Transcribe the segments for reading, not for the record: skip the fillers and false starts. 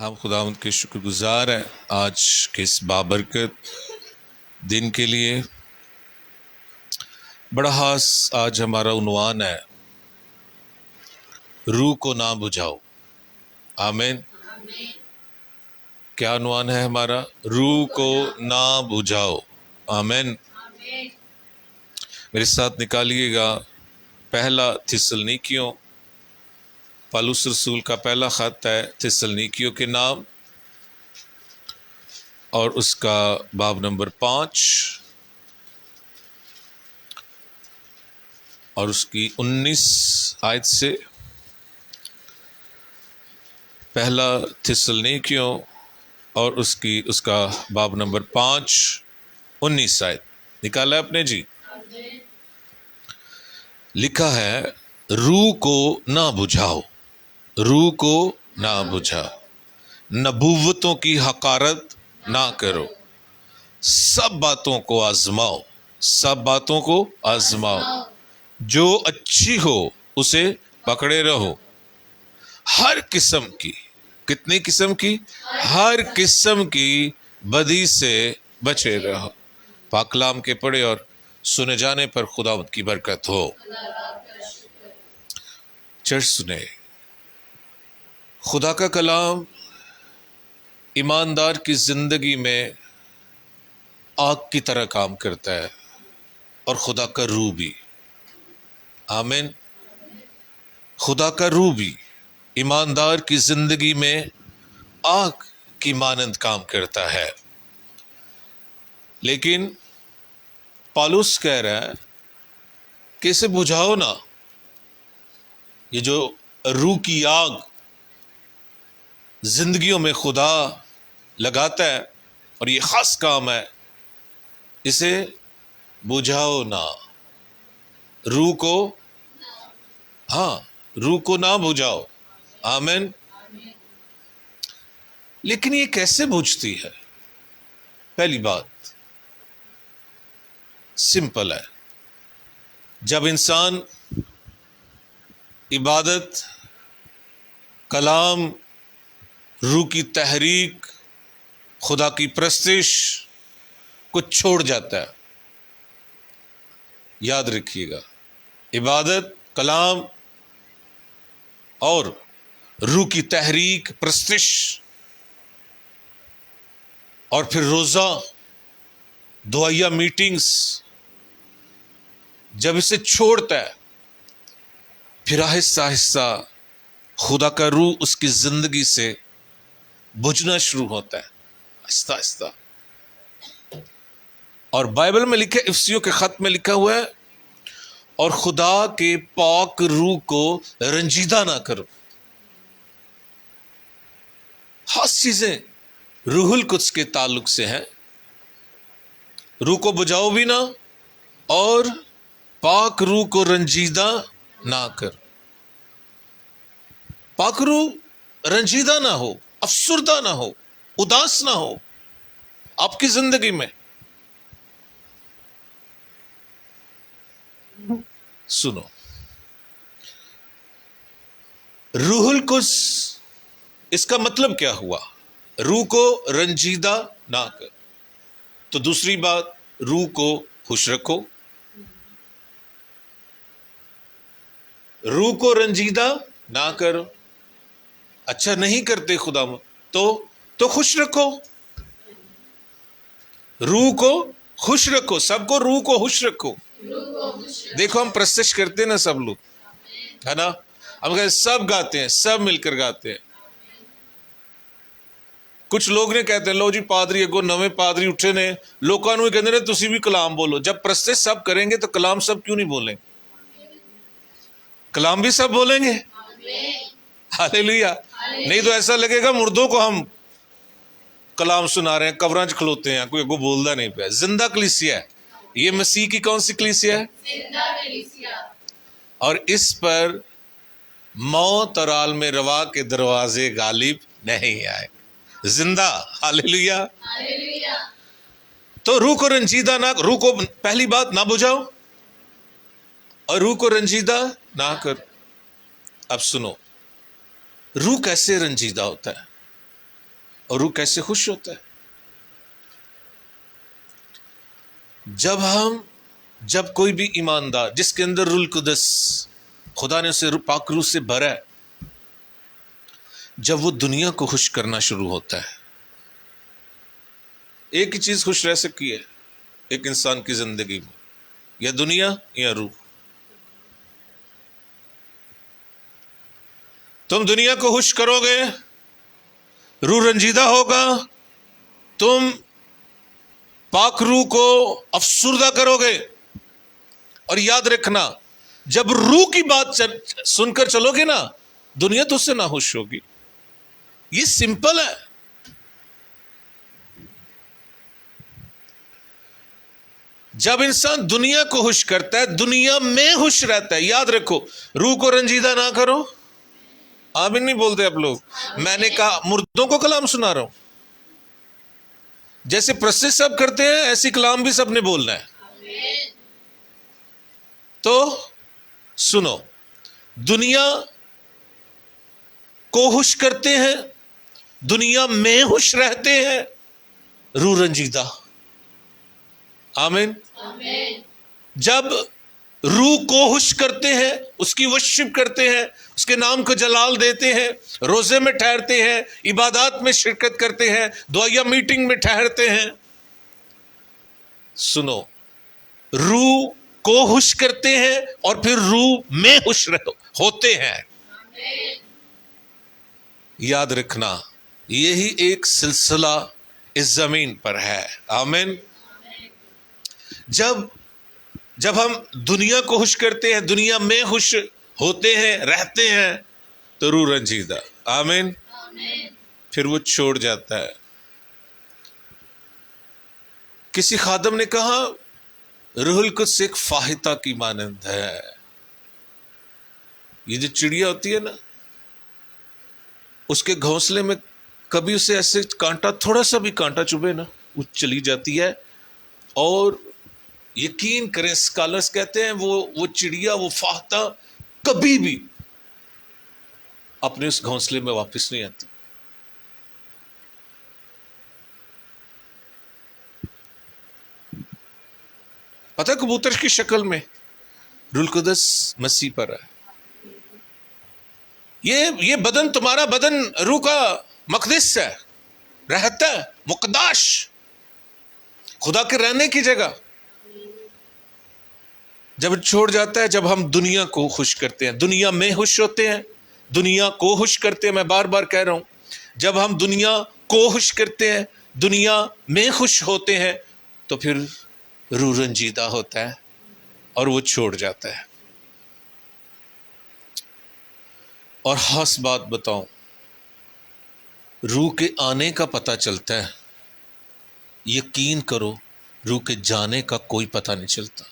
ہم خداوند کے شکر گزار ہیں آج کے اس بابرکت دن کے لیے۔ بڑا خاص آج ہمارا عنوان ہے روح کو نہ بجھاؤ۔ آمین۔ کیا عنوان ہے ہمارا؟ روح کو نہ بجھاؤ۔ آمین۔ میرے ساتھ نکالیے گا پہلا تھسلنیکیوں، پالوس رسول کا پہلا خط ہے تھسلنیکیوں کے نام، اور اس کا باب نمبر 5 اور اس کی 19 آیت سے۔ پہلا تھسلنیکیوں اور اس کا باب نمبر 5 19 آیت نکالا ہے اپنے جی؟ لکھا ہے روح کو نہ بجھاؤ، روح کو نہ بجھاؤ، نبوتوں کی حقارت نہ کرو، سب باتوں کو آزماؤ، سب باتوں کو آزماؤ، جو اچھی ہو اسے پکڑے رہو، ہر قسم کی، کتنی قسم کی؟ ہر قسم کی بدی سے بچے رہو۔ پاک کلام کے پڑھے اور سنے جانے پر خداوند کی برکت ہو۔ چرچ سنے، خدا کا کلام ایماندار کی زندگی میں آگ کی طرح کام کرتا ہے، اور خدا کا روح بھی۔ آمین۔ خدا کا روح بھی ایماندار کی زندگی میں آگ کی مانند کام کرتا ہے، لیکن پالوس کہہ رہا ہے کہ اسے بجھاؤ نہ۔ یہ جو روح کی آگ زندگیوں میں خدا لگاتا ہے، اور یہ خاص کام ہے، اسے بجھاؤ نہ۔ روح کو، ہاں، روح کو نہ بجھاؤ۔ آمین۔ لیکن یہ کیسے بجھتی ہے؟ پہلی بات سمپل ہے، جب انسان عبادت، کلام، روح کی تحریک، خدا کی پرستش کو چھوڑ جاتا ہے۔ یاد رکھیے گا، عبادت، کلام اور روح کی تحریک، پرستش، اور پھر روزہ، دعائیہ میٹنگز، جب اسے چھوڑتا ہے، پھر آہستہ آہستہ خدا کا روح اس کی زندگی سے بجھنا شروع ہوتا ہے، آہستہ آہستہ۔ اور بائبل میں لکھے، افسیوں کے خط میں لکھا ہوا ہے، اور خدا کے پاک روح کو رنجیدہ نہ کرو۔ خاص چیزیں روح القدس کے تعلق سے ہیں۔ روح کو بجھاؤ بھی نہ، اور پاک روح کو رنجیدہ نہ کر۔ پاک روح رنجیدہ نہ ہو، افسردہ نہ ہو، اداس نہ ہو آپ کی زندگی میں۔ سنو، روح القدس، اس کا مطلب کیا ہوا؟ روح کو رنجیدہ نہ کر۔ تو دوسری بات، روح کو خوش رکھو۔ روح کو رنجیدہ نہ کرو۔ اچھا نہیں کرتے خدا تو خوش رکھو، روح کو خوش رکھو، سب کو روح کو خوش رکھو۔ دیکھو ہم پرستش کرتے ہیں نا، سب لوگ، ہے نا، ہم کہتے سب گاتے ہیں، سب مل کر گاتے ہیں۔ کچھ لوگ نے کہتے ہیں لو جی پادری اگو نویں پادری اٹھے نے، لوکاں نوں کہتے ہیں تسی بھی کلام بولو۔ جب پرستش سب کریں گے تو کلام سب کیوں نہیں بولیں؟ کلام بھی سب بولیں گے۔ ہاللیلویہ۔ نہیں تو ایسا لگے گا مردوں کو ہم کلام سنا رہے ہیں، قبراں چ کھلوتے ہیں، کوئی اگو بولدا نہیں پیا۔ زندہ کلیسیا ہے یہ، مسیح کی کون سی کلیسیا ہے؟ زندہ کلیسیا۔ اور اس پر موت اور عالم روا کے دروازے غالب نہیں آئے۔ زندہ، ہاللیلویہ۔ تو روح کو رنجیدہ نہ، روح کو پہلی بات نہ بجھاؤ، اور روح کو رنجیدہ نہ کر۔ اب سنو، روح کیسے رنجیدہ ہوتا ہے؟ اور روح کیسے خوش ہوتا ہے؟ جب کوئی بھی ایماندار جس کے اندر روح القدس خدا نے اسے پاک روح سے بھرا ہے، جب وہ دنیا کو خوش کرنا شروع ہوتا ہے، ایک ہی چیز خوش رہ سکتی ہے ایک انسان کی زندگی میں، یا دنیا یا روح۔ تم دنیا کو خوش کرو گے، روح رنجیدہ ہوگا، تم پاک روح کو افسردہ کرو گے۔ اور یاد رکھنا، جب روح کی بات سن کر چلو گے نا، دنیا تو اس سے نہ خوش ہوگی۔ یہ سمپل ہے۔ جب انسان دنیا کو خوش کرتا ہے، دنیا میں خوش رہتا ہے۔ یاد رکھو، روح کو رنجیدہ نہ کرو۔ آمین نہیں بولتے آپ لوگ؟ میں نے کہا مردوں کو کلام سنا رہا ہوں، جیسے پرستی سب کرتے ہیں ایسی کلام بھی سب نے بولنا ہے۔ تو سنو، دنیا کو خوش کرتے ہیں، دنیا میں خوش رہتے ہیں، روح رنجیدہ۔ آمین۔ جب روح کو خوش کرتے ہیں، اس کی ورشپ کرتے ہیں، اس کے نام کو جلال دیتے ہیں، روزے میں ٹھہرتے ہیں، عبادات میں شرکت کرتے ہیں، دعائیہ میٹنگ میں ٹھہرتے ہیں، سنو، روح کو خوش کرتے ہیں اور پھر روح میں خوش ہوتے ہیں۔ یاد رکھنا، یہی ایک سلسلہ اس زمین پر ہے۔ آمین۔ جب ہم دنیا کو خوش کرتے ہیں، دنیا میں خوش ہوتے ہیں، رہتے ہیں، تو روح رنجیدہ۔ آمین۔ پھر وہ چھوڑ جاتا ہے۔ کسی خادم نے کہا روح القدس ایک فاحتہ کی مانند ہے۔ یہ جو چڑیا ہوتی ہے نا، اس کے گھونسلے میں کبھی اسے ایسے کانٹا، تھوڑا سا بھی کانٹا چبھے نا، وہ چلی جاتی ہے۔ اور یقین کریں، اسکالرز کہتے ہیں وہ چڑیا، وہ فاحتہ کبھی بھی اپنے اس گھونسلے میں واپس نہیں آتی۔ پتہ کبوتر کی شکل میں روح القدس مسیح پر ہے۔ یہ بدن، تمہارا بدن روح کا مقدس ہے، رہتا ہے، مقداش، خدا کے رہنے کی جگہ۔ جب چھوڑ جاتا ہے، جب ہم دنیا کو خوش کرتے ہیں، دنیا میں خوش ہوتے ہیں، دنیا کو خوش کرتے ہیں، میں بار بار کہہ رہا ہوں، جب ہم دنیا کو خوش کرتے ہیں، دنیا میں خوش ہوتے ہیں، تو پھر روح رنجیدہ ہوتا ہے اور وہ چھوڑ جاتا ہے۔ اور خاص بات بتاؤں، روح کے آنے کا پتہ چلتا ہے، یقین کرو روح کے جانے کا کوئی پتہ نہیں چلتا۔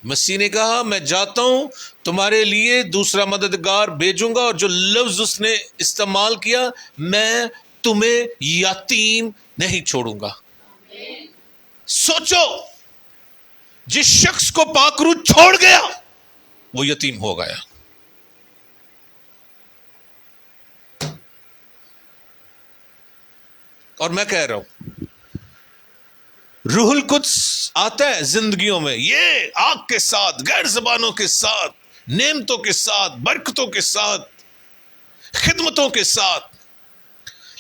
مسیح نے کہا میں جاتا ہوں، تمہارے لیے دوسرا مددگار بھیجوں گا، اور جو لفظ اس نے استعمال کیا، میں تمہیں یتیم نہیں چھوڑوں گا۔ سوچو، جس شخص کو پاک روح چھوڑ گیا وہ یتیم ہو گیا۔ اور میں کہہ رہا ہوں، روح القدس آتا ہے زندگیوں میں، یہ آگ کے ساتھ، غیر زبانوں کے ساتھ، نعمتوں کے ساتھ، برکتوں کے ساتھ، خدمتوں کے ساتھ،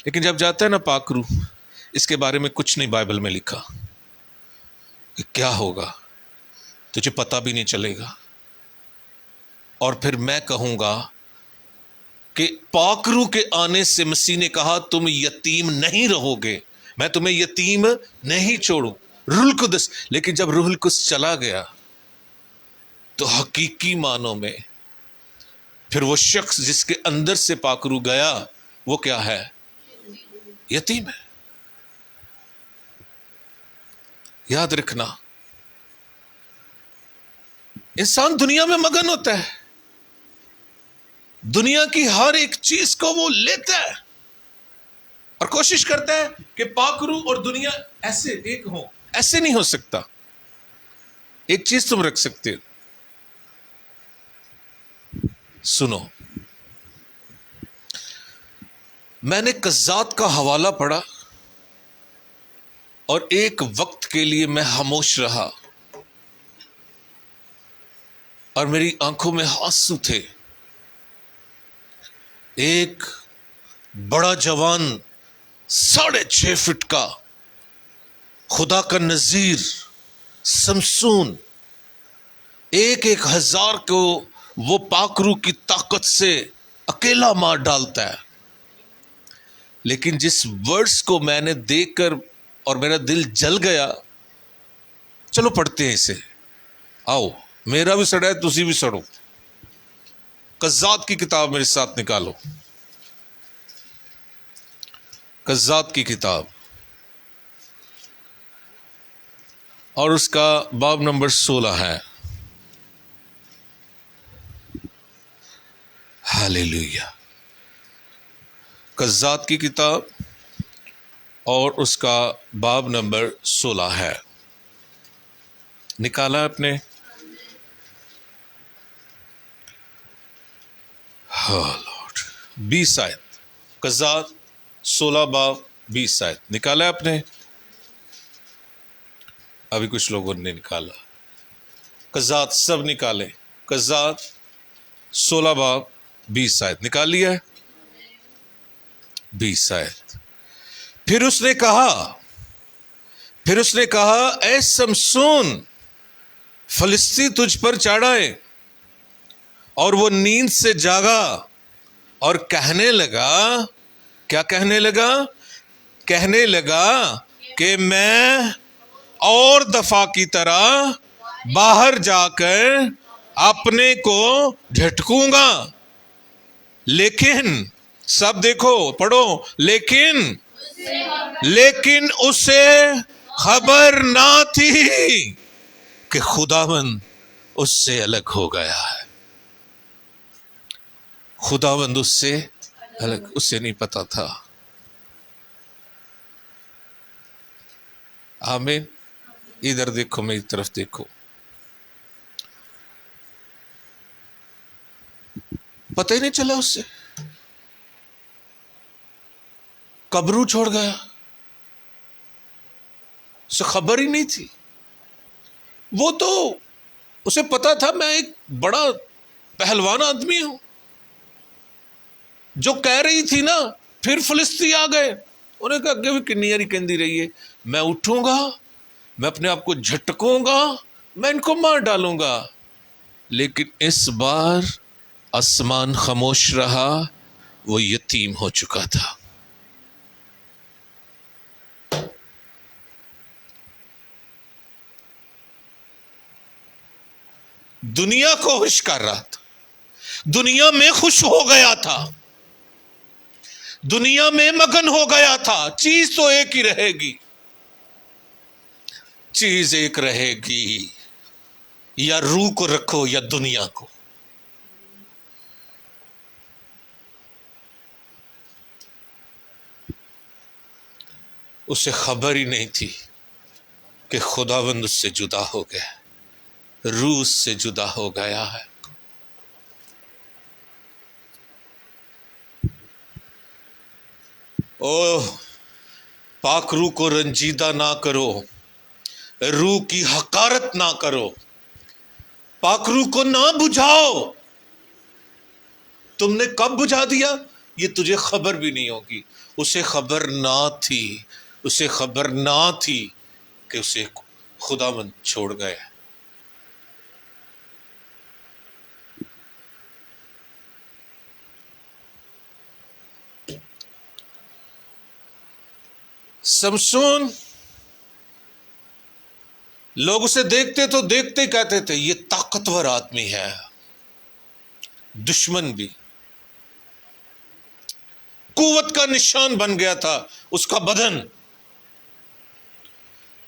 لیکن جب جاتا ہے نا پاک روح، اس کے بارے میں کچھ نہیں بائبل میں لکھا کہ کیا ہوگا، تجھے پتہ بھی نہیں چلے گا۔ اور پھر میں کہوں گا کہ پاک روح کے آنے سے مسیح نے کہا تم یتیم نہیں رہو گے، میں تمہیں یتیم نہیں چھوڑوں، روح القدس۔ لیکن جب روح القدس چلا گیا تو حقیقی معنوں میں پھر وہ شخص جس کے اندر سے پاک روح گیا، وہ کیا ہے؟ یتیم ہے۔ یاد رکھنا، انسان دنیا میں مگن ہوتا ہے، دنیا کی ہر ایک چیز کو وہ لیتا ہے اور کوشش کرتا ہے کہ پاک روح اور دنیا ایسے ایک ہوں۔ ایسے نہیں ہو سکتا۔ ایک چیز تم رکھ سکتے ہو، سنو، میں نے قزات کا حوالہ پڑھا اور ایک وقت کے لیے میں خاموش رہا اور میری آنکھوں میں آنسو تھے. ایک بڑا جوان 6.5 فٹ کا خدا کا نذیر سمسون، 1,000 کو وہ پاک روح کی طاقت سے اکیلا مار ڈالتا ہے. لیکن جس ورڈز کو میں نے دیکھ کر اور میرا دل جل گیا، چلو پڑھتے ہیں اسے. آؤ، میرا بھی سڑا ہے، تسی بھی سڑو. قزات کی کتاب میرے ساتھ نکالو. قزات کی کتاب اور اس کا باب نمبر 16 ہے. ہاللیلویا. قزات کی کتاب اور اس کا باب نمبر 16 ہے. نکالا آپ نے؟ ہاں لارڈ. 20 آیت. قزات 16 باب 20 آیت نکالا آپ نے؟ ابھی کچھ لوگوں نے نکالا. قزات سب نکالے. قزات 16 باب 20 آیت نکال لیا ہے؟ 20 آیت. پھر اس نے کہا اے سمسون، فلسطی تجھ پر چڑھائے. اور وہ نیند سے جاگا اور کہنے لگا، کیا کہنے لگا؟ کہنے لگا کہ میں اور دفعہ کی طرح باہر جا کر اپنے کو جھٹکوں گا. لیکن سب دیکھو، پڑھو. لیکن اسے خبر نہ تھی کہ خداوند اس سے الگ ہو گیا ہے. خداوند اس سے الگ، اسے نہیں پتا تھا. آمین. ادھر دیکھو، میری طرف دیکھو. پتہ ہی نہیں چلا اس سے، قبرو چھوڑ گیا، اسے خبر ہی نہیں تھی. وہ تو اسے پتا تھا میں ایک بڑا پہلوان آدمی ہوں. جو کہہ رہی تھی نا، پھر فلسطی آ گئے. انہیں کہا کہ بھی کنی یاری کہندی رہی ہے، میں اٹھوں گا، میں اپنے آپ کو جھٹکوں گا، میں ان کو مار ڈالوں گا. لیکن اس بار آسمان خاموش رہا، وہ یتیم ہو چکا تھا. دنیا کو خوش کر رہا تھا، دنیا میں خوش ہو گیا تھا، دنیا میں مگن ہو گیا تھا. چیز تو ایک ہی رہے گی، چیز ایک رہے گی، یا روح کو رکھو یا دنیا کو. اسے خبر ہی نہیں تھی کہ خداوند اس سے جدا ہو گیا، روح سے جدا ہو گیا ہے. اوہ، پاک روح کو رنجیدہ نہ کرو، روح کی حقارت نہ کرو، پاک روح کو نہ بجھاؤ. تم نے کب بجھا دیا یہ تجھے خبر بھی نہیں ہوگی. اسے خبر نہ تھی، اسے خبر نہ تھی کہ اسے خداوند چھوڑ گئے. سمسون، لوگ اسے دیکھتے تو دیکھتے کہتے تھے یہ طاقتور آدمی ہے. دشمن بھی قوت کا نشان بن گیا تھا اس کا بدن،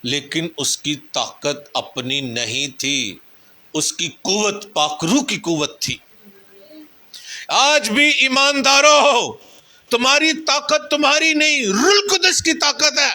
لیکن اس کی طاقت اپنی نہیں تھی، اس کی قوت پاک روح کی قوت تھی. آج بھی ایماندارو، تمہاری طاقت تمہاری نہیں، روح القدس کی طاقت ہے.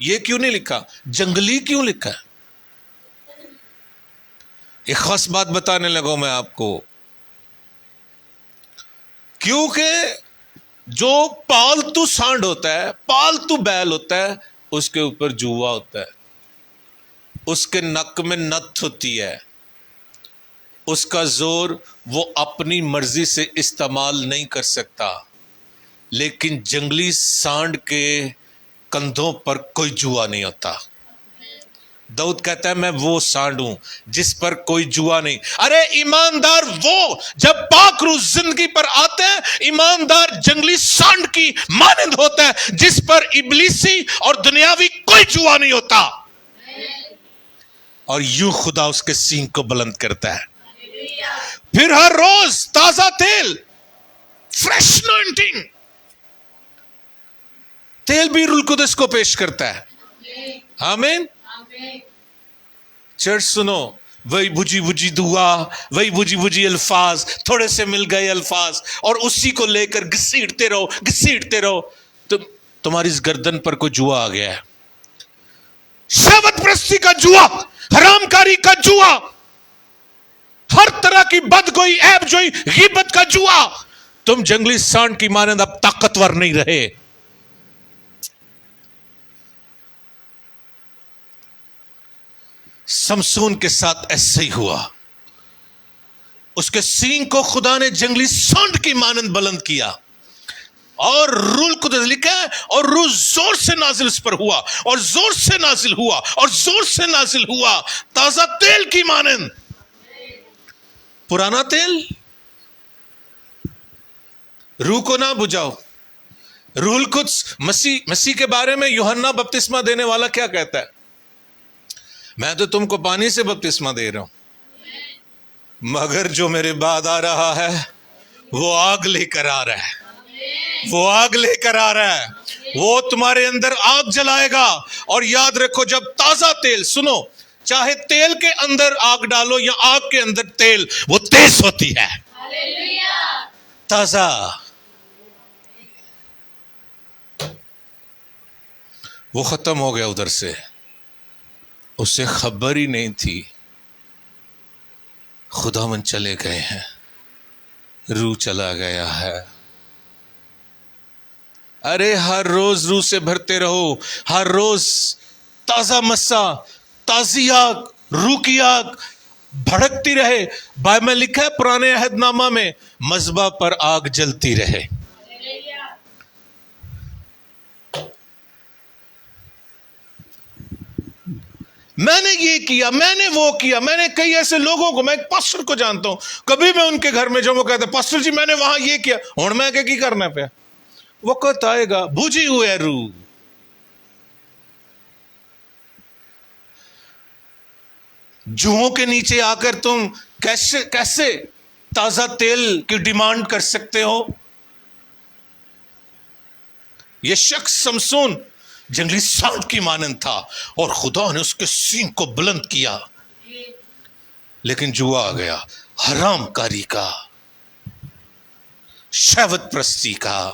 یہ کیوں نہیں لکھا؟ جنگلی کیوں لکھا ہے؟ ایک خاص بات بتانے لگا میں آپ کو، کیونکہ جو پالتو سانڈ ہوتا ہے، پالتو بیل ہوتا ہے، اس کے اوپر جوا ہوتا ہے، اس کے نک میں نت ہوتی ہے، اس کا زور وہ اپنی مرضی سے استعمال نہیں کر سکتا، لیکن جنگلی سانڈ کے کندھوں پر کوئی جوا نہیں ہوتا۔ داؤد کہتا ہے میں وہ سانڈ ہوں جس پر کوئی جوا نہیں۔ ارے ایماندار وہ جب پاک روح زندگی پر آتے ہیں، ایماندار جنگلی سانڈ کی مانند ہوتا ہے جس پر ابلیسی اور دنیاوی کوئی جوا نہیں ہوتا، اور یوں خدا اس کے سینگ کو بلند کرتا ہے۔ پھر ہر روز تازہ تیل، فریش انوائنٹنگ تیل بھی روح القدس کو پیش کرتا ہے۔ آمین۔ چرچ سنو، وہی بجھی بجھی دعا، وہی بجھی بجھی الفاظ، تھوڑے سے مل گئے الفاظ، اور اسی کو لے کر گھسیٹتے رہو، تمہاری اس گردن پر کوئی جوا آ گیا ہے، شہوت پرستی کا جوا، حرام کاری کا جوا، ہر طرح کی بدگوئی، عیب جوئی، غیبت کا جوا۔ تم جنگلی سانڈ کی مانند اب طاقتور نہیں رہے۔ سمسون کے ساتھ ایسے ہی ہوا، اس کے سینگ کو خدا نے جنگلی سانڈ کی مانند بلند کیا، اور روح القدس لکھا ہے، اور روح زور سے نازل اس پر ہوا، اور زور سے نازل ہوا، اور زور سے نازل ہوا، تازہ تیل کی مانند۔ پرانا تیل، روح کو نہ بجھاؤ۔ روح القدس مسیح کے بارے میں یوحنا بپتسمہ دینے والا کیا کہتا ہے؟ میں تو تم کو پانی سے بپتسمہ دے رہا ہوں، مگر جو میرے بعد آ رہا ہے وہ آگ لے کر آ رہا ہے، وہ آگ لے کر آ رہا ہے، وہ تمہارے اندر آگ جلائے گا۔ اور یاد رکھو، جب تازہ تیل، سنو، چاہے تیل کے اندر آگ ڈالو یا آگ کے اندر تیل، وہ تیز ہوتی ہے، تازہ۔ وہ ختم ہو گیا ادھر سے، اسے خبر ہی نہیں تھی، خداوند چلے گئے ہیں، روح چلا گیا ہے۔ ارے ہر روز روح سے بھرتے رہو، ہر روز تازہ مسا، تازی آگ، روح کی آگ بھڑکتی رہے۔ بائبل میں لکھا ہے پرانے عہد نامہ میں، مذبح پر آگ جلتی رہے۔ میں نے یہ کیا، میں نے وہ کیا، میں نے کئی ایسے لوگوں کو، میں ایک پاسٹر کو جانتا ہوں، کبھی میں ان کے گھر میں جب وہ کہتے ہیں پاسٹر جی میں نے وہاں یہ کیا، اور میں کہ کی کرنا پیا، وقت آئے گا، بجھی ہوئے روح۔ جوہوں کے نیچے آ کر تم کیسے تازہ تیل کی ڈیمانڈ کر سکتے ہو؟ یہ شخص سمسون جنگلی سانڈ کی مانند تھا، اور خدا نے اس کے سینگ کو بلند کیا، لیکن جوا آ گیا، حرام کاری کا، شہوت پرستی کا،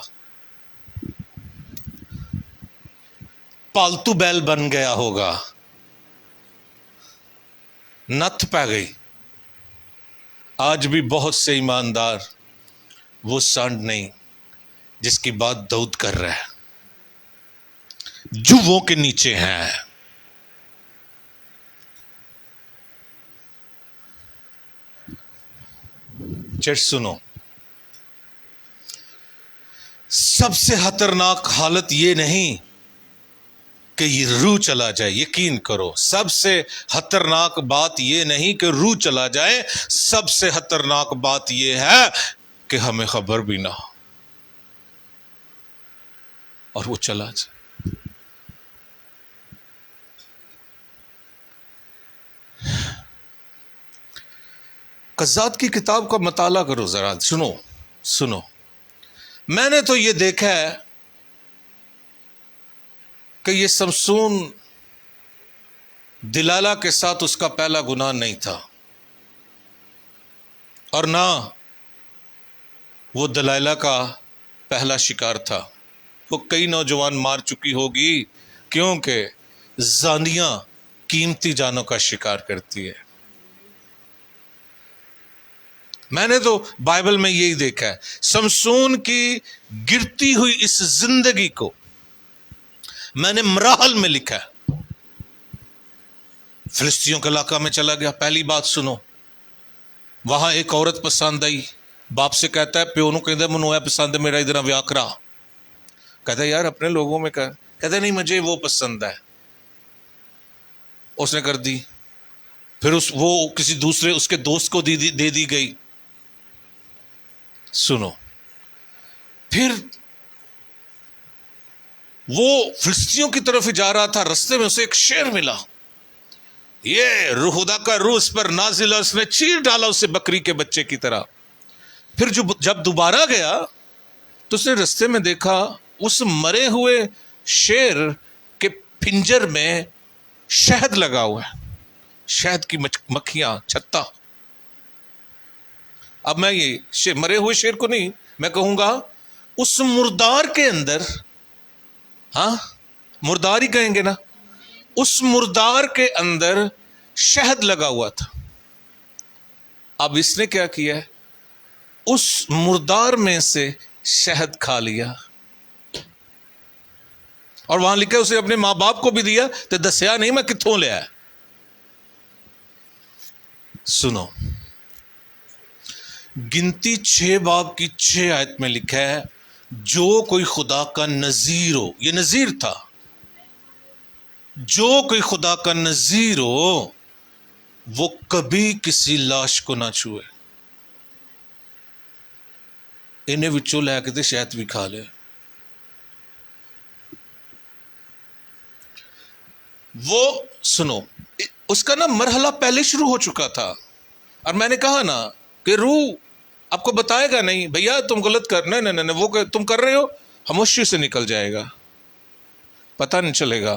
پالتو بیل بن گیا ہوگا، نت پہ گئی۔ آج بھی بہت سے ایماندار وہ سانڈ نہیں جس کی بات داؤد کر رہا ہے، جووں کے نیچے ہیں۔ چرچ سنو، سب سے خطرناک حالت یہ نہیں کہ یہ روح چلا جائے، یقین کرو، سب سے خطرناک بات یہ نہیں کہ روح چلا جائے، سب سے خطرناک بات یہ ہے کہ ہمیں خبر بھی نہ ہو اور وہ چلا جائے۔ قضات کی کتاب کا مطالعہ کرو ذرا، سنو، میں نے تو یہ دیکھا ہے کہ یہ سمسون دلالہ کے ساتھ اس کا پہلا گناہ نہیں تھا، اور نہ وہ دلائلہ کا پہلا شکار تھا۔ وہ کئی نوجوان مار چکی ہوگی، کیونکہ زانیہ قیمتی جانوں کا شکار کرتی ہے. میں نے تو بائبل میں یہی دیکھا ہے. سمسون کی گرتی ہوئی اس زندگی کو میں نے مراحل میں لکھا ہے. فلسطینیوں کے علاقہ میں چلا گیا. پہلی بات سنو, وہاں ایک عورت پسند آئی. باپ سے کہتا ہے پیو نو کہتا ہے منو ہے پسند میرا ادھر ویاہ کرا. کہتا ہے یار اپنے لوگوں میں کہتا ہے نہیں مجھے وہ پسند ہے. اس نے کر دی. پھر وہ کسی دوسرے اس کے دوست کو دے دی گئی. سنو, پھر وہ فلسطینیوں کی طرف جا رہا تھا. رستے میں اسے ایک شیر ملا. یہ روح خدا کا روح اس پر نازل, اس نے چیر ڈالا اسے بکری کے بچے کی طرح. پھر جب دوبارہ گیا تو اس نے رستے میں دیکھا اس مرے ہوئے شیر کے پنجر میں شہد لگا ہوا ہے, شہد کی مکھیاں, چھتا. اب میں یہ مرے ہوئے شیر کو نہیں, میں کہوں گا اس مردار کے اندر, ہاں مردار ہی کہیں گے نا, اس مردار کے اندر شہد لگا ہوا تھا. اب اس نے کیا کیا, اس مردار میں سے شہد کھا لیا. اور وہاں لکھا اسے اپنے ماں باپ کو بھی دیا تو دسیا نہیں میں کتوں لیا ہے. سنو, گنتی 6 باب کی 6 آیت میں لکھا ہے جو کوئی خدا کا نذیر ہو, یہ نذیر تھا, جو کوئی خدا کا نذیر ہو وہ کبھی کسی لاش کو نہ چھوئے. انہیں وچوں لے کے تے شہد بھی کھا لے. وہ سنو, اس کا نا مرحلہ پہلے شروع ہو چکا تھا. اور میں نے کہا نا کہ روح آپ کو بتائے گا نہیں بھیا تم غلط کر, نہیں وہ تم کر رہے ہو, خاموشی سے نکل جائے گا, پتہ نہیں چلے گا.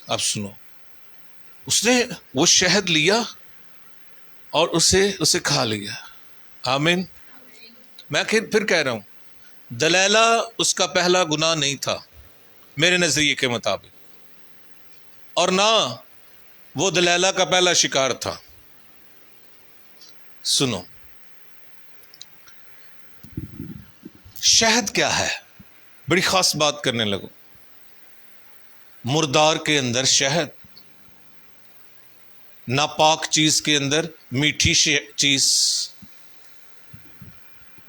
اب سنو, اس نے وہ شہد لیا اور اسے کھا لیا. آمین. میں پھر کہہ رہا ہوں, دلیلہ اس کا پہلا گناہ نہیں تھا میرے نظریے کے مطابق, اور نہ وہ دلیلہ کا پہلا شکار تھا. سنو, شہد کیا ہے, بڑی خاص بات کرنے لگو. مردار کے اندر شہد, ناپاک چیز کے اندر میٹھی چیز,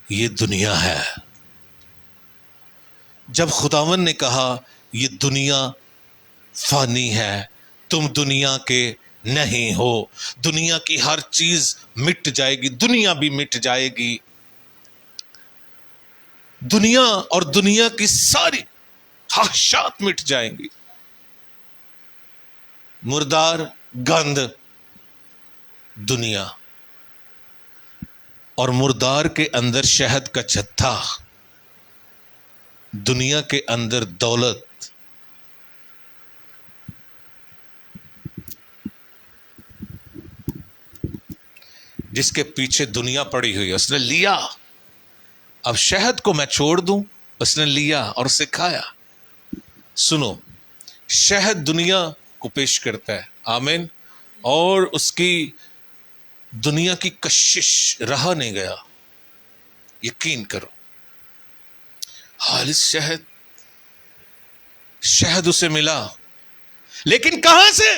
یہ دنیا ہے. جب خداوند نے کہا یہ دنیا فانی ہے, تم دنیا کے نہیں ہو, دنیا کی ہر چیز مٹ جائے گی, دنیا بھی مٹ جائے گی, دنیا اور دنیا کی ساری خواہشات مٹ جائیں گی. مردار, گند, دنیا, اور مردار کے اندر شہد کا چھتا, دنیا کے اندر دولت. جس کے پیچھے دنیا پڑی ہوئی ہے اس نے لیا. اب شہد کو میں چھوڑ دوں, اس نے لیا اور اسے کھایا. سنو, شہد دنیا کو پیش کرتا ہے. آمین. اور اس کی دنیا کی کشش رہا نہیں گیا, یقین کرو. خالص شہد اسے ملا, لیکن کہاں سے,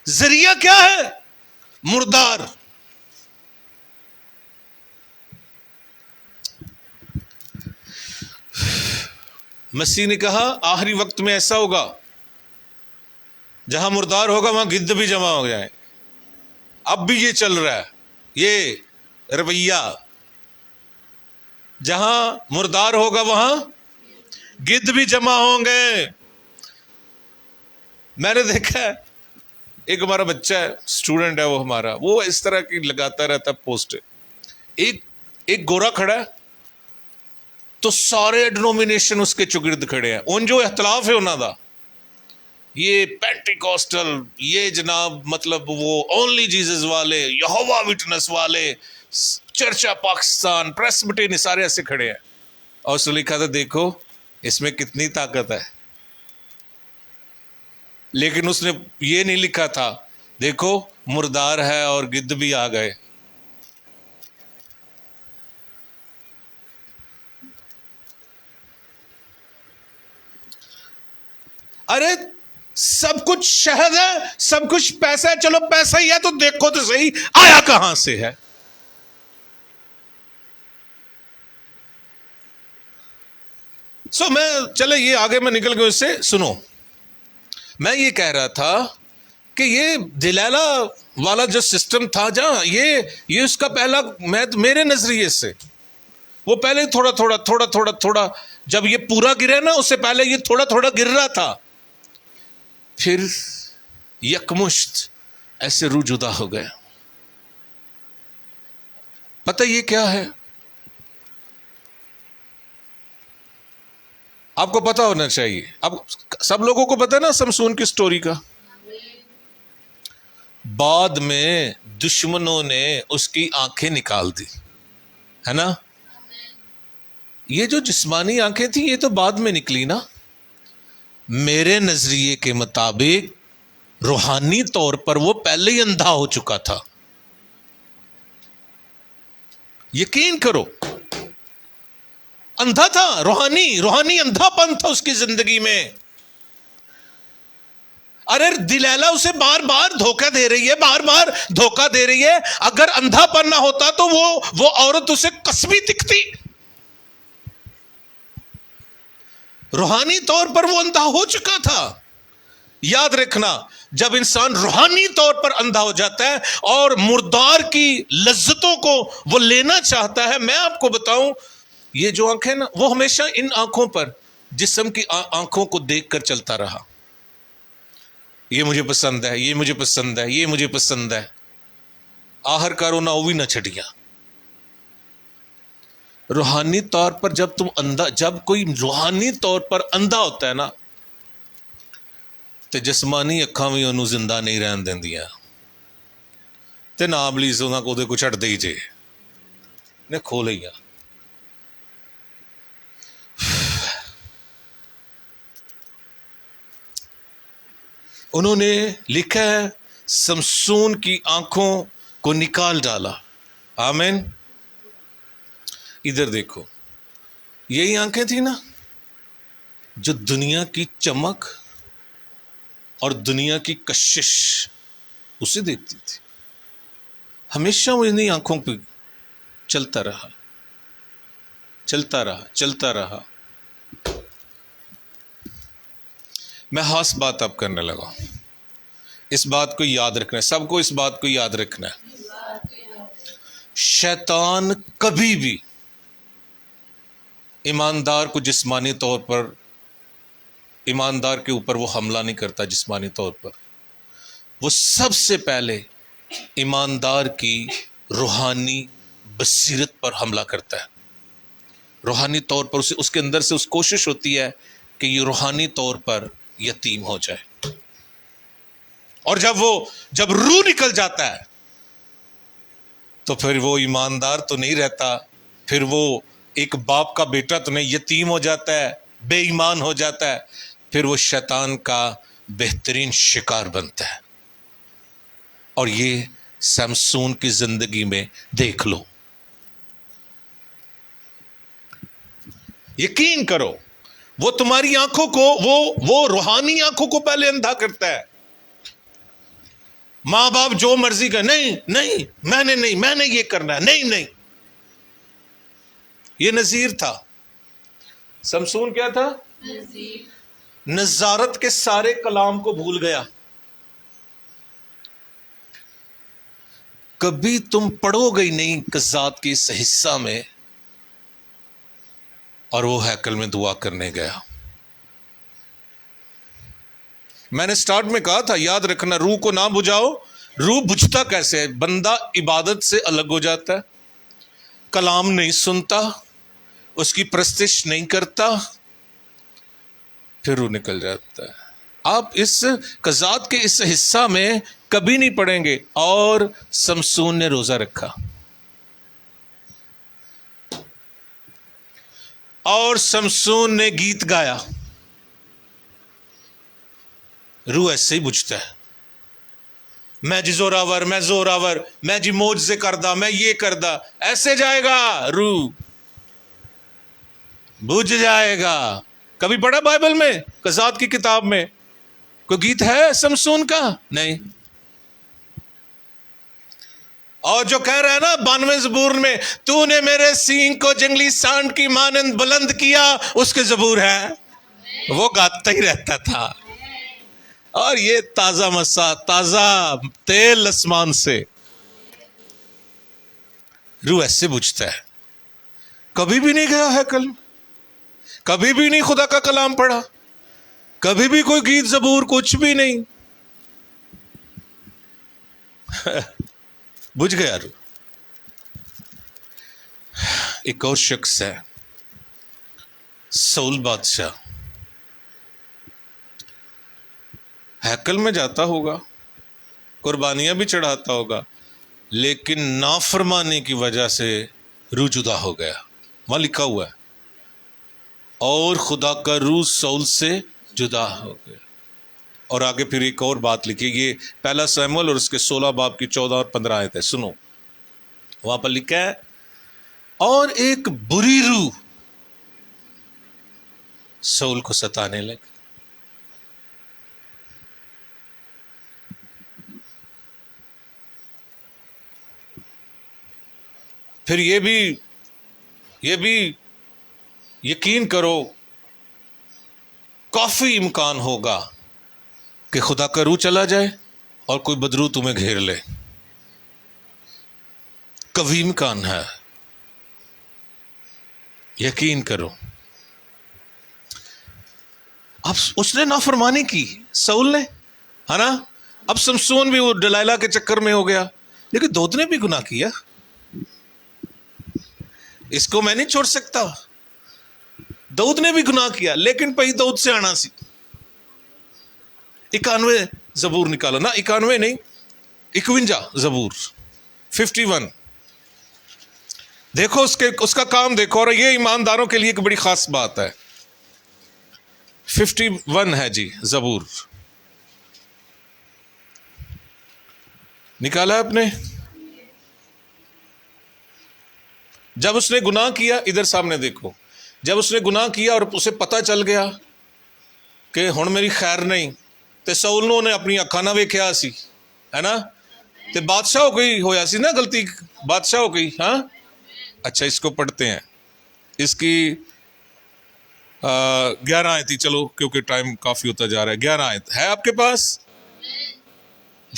ذریعہ کیا ہے, مردار. مسیح نے کہا آخری وقت میں ایسا ہوگا جہاں مردار ہوگا وہاں گدھ بھی جمع ہو جائیں. اب بھی یہ چل رہا ہے یہ رویہ, جہاں مردار ہوگا وہاں گدھ بھی جمع ہوں گے. میں نے دیکھا ہے ایک ہمارا بچہ ہے, اسٹوڈنٹ ہے وہ ہمارا, وہ اس طرح کی لگاتا رہتا پوسٹ. ایک گورا کھڑا ہے تو سارے ڈینومینیشن اس کے چگرد کھڑے ہیں. ان جو اختلاف ہے انہوں دا, یہ پینٹیکوسٹل, یہ جناب مطلب وہ اونلی جیزس والے, یہوہ وٹنس والے, چرچا پاکستان, پریسبٹین, سارے ایسے کھڑے ہیں. اور اس نے لکھا تھا دیکھو اس میں کتنی طاقت ہے. لیکن اس نے یہ نہیں لکھا تھا دیکھو مردار ہے اور گدھ بھی آ گئے. ارے سب کچھ شہد ہے, سب کچھ پیسہ ہے, چلو پیسہ ہی ہے تو دیکھو تو صحیح آیا کہاں سے ہے. میں چلے یہ آگے میں نکل گیا اس سے. سنو, میں یہ کہہ رہا تھا کہ یہ دلیلہ والا جو سسٹم تھا جہاں یہ اس کا پہلا, میرے نظریے سے وہ پہلے تھوڑا تھوڑا تھوڑا تھوڑا تھوڑا جب یہ پورا گرے نا, اس سے پہلے یہ تھوڑا تھوڑا گر رہا تھا, پھر یکمشت ایسے روح جدا ہو گیا. پتہ یہ کیا ہے آپ کو پتا ہونا چاہیے. اب سب لوگوں کو پتا ہے نا سمسون کی سٹوری کا. بعد میں دشمنوں نے اس کی آنکھیں نکال دی ہے نا. یہ جو جسمانی آنکھیں تھیں یہ تو بعد میں نکلی نا. میرے نظریے کے مطابق روحانی طور پر وہ پہلے ہی اندھا ہو چکا تھا. یقین کرو اندھا تھا, روحانی اندھا پن تھا اس کی زندگی میں. ارے دلیلہ اسے بار بار دھوکہ دے رہی ہے, بار بار دھوکہ دے رہی ہے. اگر اندھا پن نہ ہوتا تو وہ عورت اسے قصبی دکھتی. روحانی طور پر وہ اندھا ہو چکا تھا. یاد رکھنا, جب انسان روحانی طور پر اندھا ہو جاتا ہے اور مردار کی لذتوں کو وہ لینا چاہتا ہے, میں آپ کو بتاؤں یہ جو آنکھیں نا وہ ہمیشہ ان آنکھوں پر, جسم کی آنکھوں کو دیکھ کر چلتا رہا. یہ مجھے پسند ہے, یہ مجھے پسند ہے, یہ مجھے پسند ہے. آخر کار نہ وہ بھی نہ چھٹیاں. روحانی طور پر جب کوئی روحانی طور پر اندھا ہوتا ہے نا تو جسمانی اکھاں بھی انہوں زندہ نہیں رہن دیندیاں تے نا ابلیس انہاں کو دے کو چھڑ دے جے نے کھولیا. انہوں نے لکھا ہے سمسون کی آنکھوں کو نکال ڈالا. آمین. ادھر دیکھو, یہی آنکھیں تھیں نا جو دنیا کی چمک اور دنیا کی کشش اسے دیکھتی تھی. ہمیشہ وہ انہیں آنکھوں پہ چلتا رہا چلتا رہا چلتا رہا. میں خاص بات اب کرنے لگا. اس بات کو یاد رکھنا ہے, سب کو اس بات کو یاد رکھنا ہے. شیطان کبھی بھی ایماندار کو جسمانی طور پر, ایماندار کے اوپر وہ حملہ نہیں کرتا جسمانی طور پر. وہ سب سے پہلے ایماندار کی روحانی بصیرت پر حملہ کرتا ہے. روحانی طور پر اس کے اندر سے اس کوشش ہوتی ہے کہ یہ روحانی طور پر یتیم ہو جائے. اور جب روح نکل جاتا ہے تو پھر وہ ایماندار تو نہیں رہتا, پھر وہ ایک باپ کا بیٹا تو نہیں, یتیم ہو جاتا ہے, بے ایمان ہو جاتا ہے. پھر وہ شیطان کا بہترین شکار بنتا ہے. اور یہ سمسون کی زندگی میں دیکھ لو. یقین کرو وہ تمہاری آنکھوں کو وہ روحانی آنکھوں کو پہلے اندھا کرتا ہے. ماں باپ جو مرضی کا, نہیں میں نے یہ کرنا ہے, نہیں. یہ نذیر تھا. سمسون کیا تھا؟ نذارت کے سارے کلام کو بھول گیا. کبھی تم پڑھو گئی نہیں قضات کے اس حصہ میں, اور وہ ہیکل میں دعا کرنے گیا. میں نے سٹارٹ میں کہا تھا, یاد رکھنا روح کو نہ بجھاؤ. روح بجھتا کیسے ہے؟ بندہ عبادت سے الگ ہو جاتا ہے, کلام نہیں سنتا, اس کی پرستش نہیں کرتا, پھر روح نکل جاتا ہے. آپ اس قضات کے اس حصہ میں کبھی نہیں پڑھیں گے. اور سمسون نے روزہ رکھا. اور شمشون نے گیت گایا. روح ایسے ہی بجھتا ہے. میں جی زوراور، میں زوراور، میں جی موجزے کردہ، میں یہ کردہ، ایسے جائے گا. روح بجھ جائے گا. کبھی پڑھا بائبل میں قضات کی کتاب میں کوئی گیت ہے شمشون کا؟ نہیں. اور جو کہہ رہا ہے نا 92 زبور میں، تو نے میرے سینگ کو جنگلی سانڈ کی مانند بلند کیا، اس کے زبور ہے. وہ گاتا ہی رہتا تھا. اور یہ تازہ مسا، تازہ تیل آسمان سے. روح ایسے بجھتا ہے. کبھی بھی نہیں گیا ہیکل، کبھی بھی نہیں خدا کا کلام پڑھا، کبھی بھی کوئی گیت زبور، کچھ بھی نہیں. بجھ گیا روح. ایک اور شخص ہے سول بادشاہ. ہیکل میں جاتا ہوگا، قربانیاں بھی چڑھاتا ہوگا، لیکن نافرمانی کی وجہ سے روح جدا ہو گیا. وہاں لکھا ہوا ہے اور خدا کا روح سول سے جدا ہو گیا. اور آگے پھر ایک اور بات لکھی، یہ پہلا سیموئیل اور اس کے 16 باب کی 14 اور 15 آیت ہے. سنو، وہاں پر لکھا ہے اور ایک بری روح سول کو ستانے لگی. پھر یہ بھی یقین کرو کافی امکان ہوگا کہ خدا کا روح چلا جائے اور کوئی بدروح تمہیں گھیر لے. کبھی امکان ہے، یقین کرو. اب اس نے نافرمانی کی، سول نے، ہے نا. اب شمشون بھی وہ ڈلائلہ کے چکر میں ہو گیا، لیکن داؤد نے بھی گناہ کیا. اس کو میں نہیں چھوڑ سکتا. داؤد نے بھی گناہ کیا، لیکن پہی داؤد سے آنا سی. 91 زبور نکالا نا، 91 نہیں، 51 زبور، 51. دیکھو اس کا کام دیکھو. اور یہ ایمانداروں کے لیے ایک بڑی خاص بات ہے. 51 ہے جی زبور. نکالا آپ نے؟ جب اس نے گناہ کیا، ادھر سامنے دیکھو، جب اس نے گناہ کیا اور اسے پتہ چل گیا کہ ہن میری خیر نہیں، تے سول نے اپنی اکھاں نہ ویکھیا سی، ہے نا. تے بادشاہ ہو گئی، ہویا سی نا غلطی، بادشاہ ہو گئی. ہاں اچھا، اس کو پڑھتے ہیں. اس کی 11 آیت تھی. چلو کیونکہ ٹائم کافی ہوتا جا رہا ہے. 11 آیت ہے آپ کے پاس.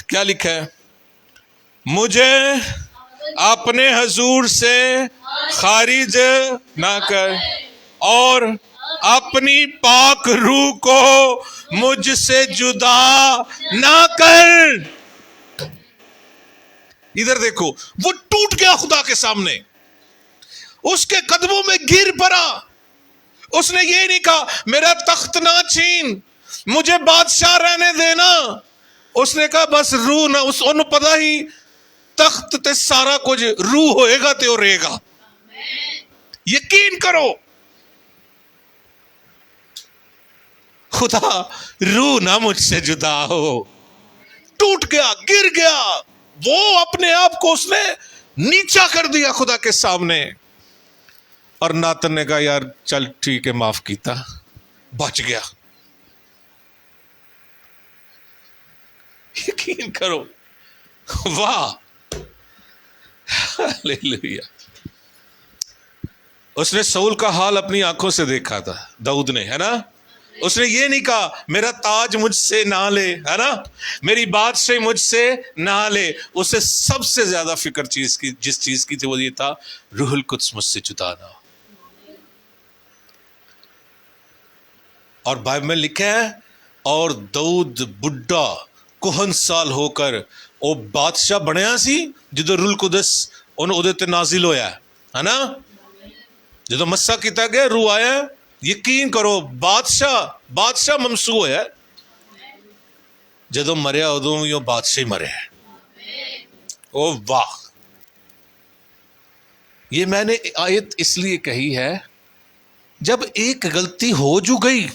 کیا لکھا ہے؟ مجھے اپنے حضور سے خارج نہ کر اور اپنی پاک روح کو مجھ سے جدا نہ کر. ادھر دیکھو، وہ ٹوٹ گیا خدا کے سامنے، اس کے قدموں میں گر پڑا. اس نے یہ نہیں کہا میرا تخت نہ چھین، مجھے بادشاہ رہنے دینا. اس نے کہا بس روح نہ، انہوں پتا ہی تخت تے سارا کچھ روح ہوئے گا تے رہے گا. یقین کرو خدا روح نہ مجھ سے جدا ہو. ٹوٹ گیا، گر گیا. وہ اپنے آپ کو اس نے نیچا کر دیا خدا کے سامنے. اور ناتن نے کہا یار چل ٹھیک ہے، معاف کیتا، بچ گیا. یقین کرو، واہ، ہلیلویا. اس نے سول کا حال اپنی آنکھوں سے دیکھا تھا، داؤد نے، ہے نا. اس نے یہ نہیں کہا میرا تاج مجھ سے نہ لے، ہے نا، میری بادشاہی مجھ سے نہ لے. اسے سب سے زیادہ فکر جس چیز کی تھی وہ یہ تھا، روح القدس مجھ سے جدا نہ ہو. اور بائبل میں لکھا ہے اور داؤد بڈھا کوہن سال ہو کر وہ بادشاہ بنیا سی جدو روح القدس انہوں تے نازل ہویا ہے نا. جدو مسا کیتا گیا، روح آیا. یقین کرو بادشاہ ممسو ہویا. جدو مریا ادو بھی وہ بادشاہ مریا. او واہ. یہ میں نے آیت اس لیے کہی ہے جب ایک غلطی ہو جو گئی،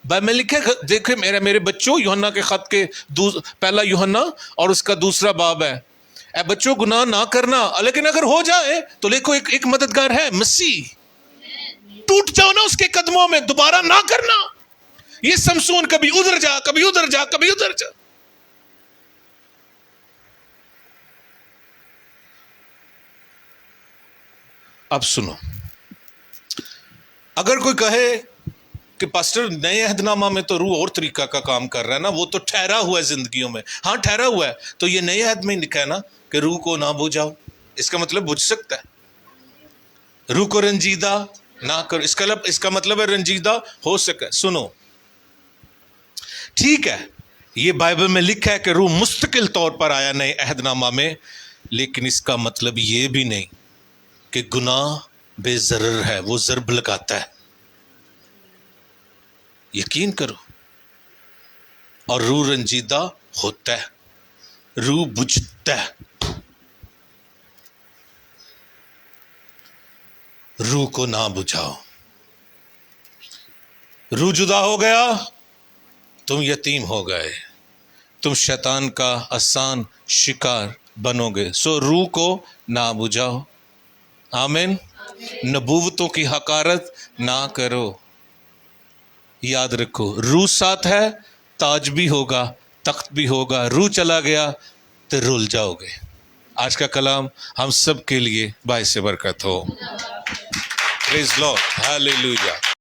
بائبل میں لکھے، دیکھیں میرے بچوں، یوحنا کے خط کے پہلا یوحنا اور اس کا دوسرا باب ہے، اے بچوں گناہ نہ کرنا، لیکن اگر ہو جائے تو دیکھو ایک مددگار ہے، مسیح، ٹوٹ جاؤ نا اس کے قدموں میں، دوبارہ نہ کرنا۔ یہ سمسون کبھی ادھر جا، کبھی ادھر جا، کبھی ادھر جا۔ اب سنو، اگر کوئی کہے کہ پاسٹر نئے عہد نامہ میں تو روح اور طریقہ کا کام کر رہا ہے نا، وہ تو ٹھہرا ہوا ہے زندگیوں میں، ہاں ٹھہرا ہوا ہے، تو یہ نئے عہد میں لکھا ہے نا کہ روح کو نہ بجھاؤ، اس کا مطلب بجھ سکتا ہے، روح کو رنجیدہ نہ کرو، اس کا مطلب ہے رنجیدہ ہو سکے۔ سنو، ٹھیک ہے یہ بائبل میں لکھا ہے کہ روح مستقل طور پر آیا نئے عہد نامہ میں، لیکن اس کا مطلب یہ بھی نہیں کہ گناہ بے ضرر ہے، وہ ضرب لگاتا ہے، یقین کرو، اور روح رنجیدہ ہوتا ہے، روح بجھتا ہے۔ روح کو نہ بجھاؤ، روح جدا ہو گیا، تم یتیم ہو گئے، تم شیطان کا آسان شکار بنو گے، سو روح کو نہ بجھاؤ۔ آمین۔ نبوتوں کی حقارت نہ کرو، یاد رکھو روح ساتھ ہے، تاج بھی ہوگا، تخت بھی ہوگا، روح چلا گیا تو رول جاؤ گے۔ آج کا کلام ہم سب کے لیے باعث برکت ہو۔ پریز لارڈ، ہاللیلویا۔